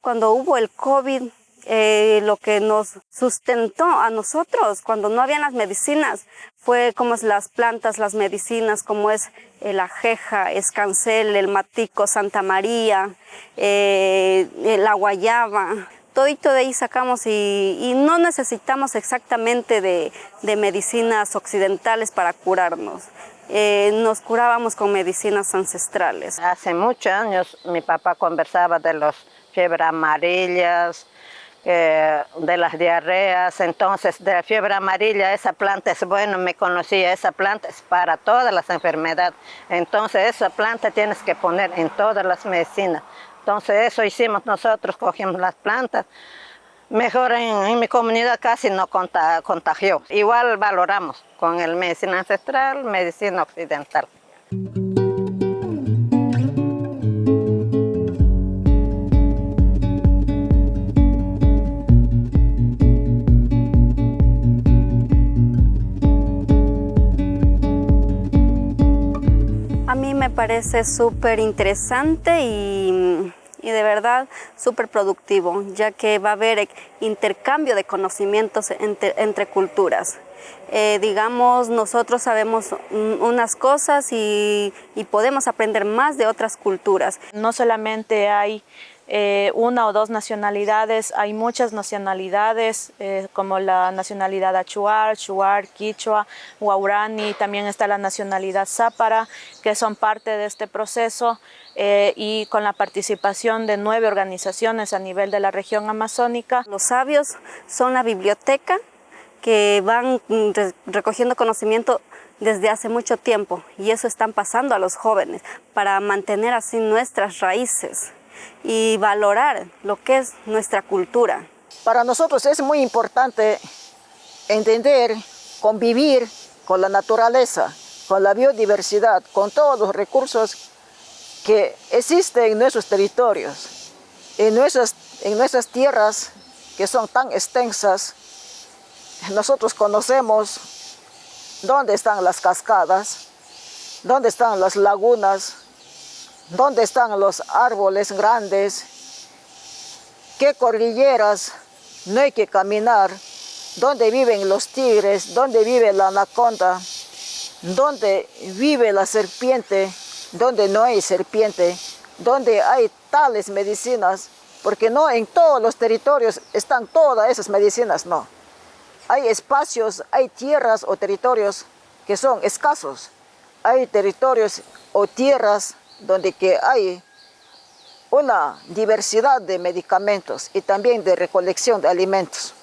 Cuando hubo el COVID, lo que nos sustentó a nosotros cuando no habían las medicinas fue como es las plantas, las medicinas, como es el ajeja, escancel, el matico, Santa María, la guayaba. Todito de ahí sacamos y no necesitamos exactamente de medicinas occidentales para curarnos. Nos curábamos con medicinas ancestrales. Hace muchos años mi papá conversaba de las fiebres amarillas, de las diarreas. Entonces, de la fiebre amarilla, esa planta es buena, me conocía, esa planta es para todas las enfermedades. Entonces, esa planta tienes que poner en todas las medicinas. Entonces, eso hicimos nosotros, cogimos las plantas. Mejor en mi comunidad casi no contagió. Igual valoramos con el medicina ancestral, medicina occidental. A mí me parece súper interesante y de verdad súper productivo, ya que va a haber intercambio de conocimientos entre culturas. Digamos, nosotros sabemos unas cosas y podemos aprender más de otras culturas. No solamente hay una o dos nacionalidades, hay muchas nacionalidades como la nacionalidad achuar, shuar, quichua, guaurani, también está la nacionalidad zápara, que son parte de este proceso y con la participación de 9 organizaciones a nivel de la región amazónica. Los sabios son la biblioteca que van recogiendo conocimiento desde hace mucho tiempo y eso están pasando a los jóvenes para mantener así nuestras raíces y valorar lo que es nuestra cultura. Para nosotros es muy importante entender, convivir con la naturaleza, con la biodiversidad, con todos los recursos que existen en nuestros territorios, en nuestras tierras que son tan extensas. Nosotros conocemos dónde están las cascadas, dónde están las lagunas, dónde están los árboles grandes, qué cordilleras no hay que caminar, dónde viven los tigres, dónde vive la anaconda, dónde vive la serpiente, dónde no hay serpiente, dónde hay tales medicinas, porque no en todos los territorios están todas esas medicinas, no. Hay espacios, hay tierras o territorios que son escasos. Hay territorios o tierras donde que hay una diversidad de medicamentos y también de recolección de alimentos.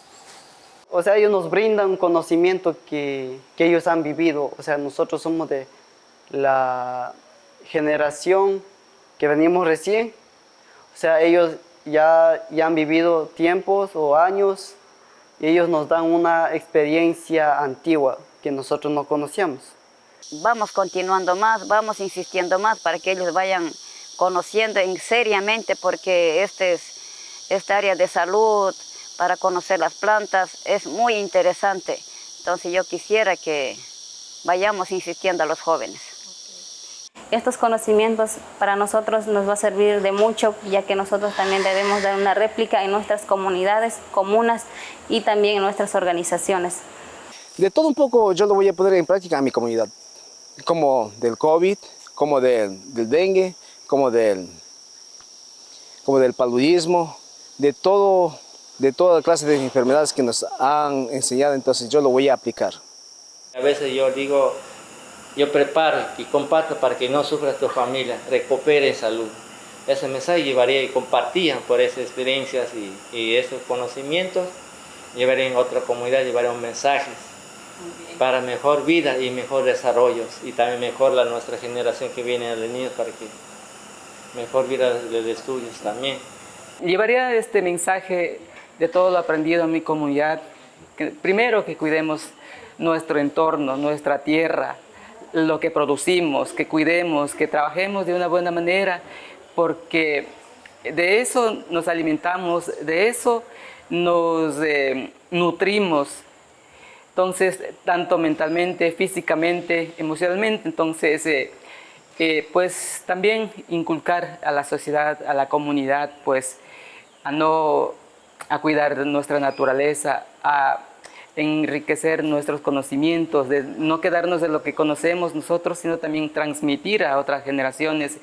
O sea, ellos nos brindan un conocimiento que ellos han vivido. O sea, nosotros somos de la generación que venimos recién. O sea, ellos ya han vivido tiempos o años y ellos nos dan una experiencia antigua que nosotros no conocíamos. Vamos continuando más, vamos insistiendo más para que ellos vayan conociendo seriamente, porque esta área de salud, para conocer las plantas, es muy interesante. Entonces yo quisiera que vayamos insistiendo a los jóvenes. Estos conocimientos para nosotros nos va a servir de mucho, ya que nosotros también debemos dar una réplica en nuestras comunidades, comunas y también en nuestras organizaciones. De todo un poco yo lo voy a poner en práctica en mi comunidad, como del COVID, como del dengue, como del paludismo, de toda clase de enfermedades que nos han enseñado, entonces yo lo voy a aplicar. A veces yo digo, yo preparo y comparto para que no sufra tu familia, recupere salud. Ese mensaje llevaría y compartían por esas experiencias y esos conocimientos, llevaría en otra comunidad, llevaría un mensaje para mejor vida y mejor desarrollo y también mejor nuestra generación que viene de niños para que mejor vida de estudios también. Llevaría este mensaje de todo lo aprendido en mi comunidad, primero que cuidemos nuestro entorno, nuestra tierra, lo que producimos, que cuidemos, que trabajemos de una buena manera, porque de eso nos alimentamos, de eso nos nutrimos. Entonces, tanto mentalmente, físicamente, emocionalmente, entonces, pues también inculcar a la sociedad, a la comunidad, pues a cuidar nuestra naturaleza, a enriquecer nuestros conocimientos, de no quedarnos de lo que conocemos nosotros, sino también transmitir a otras generaciones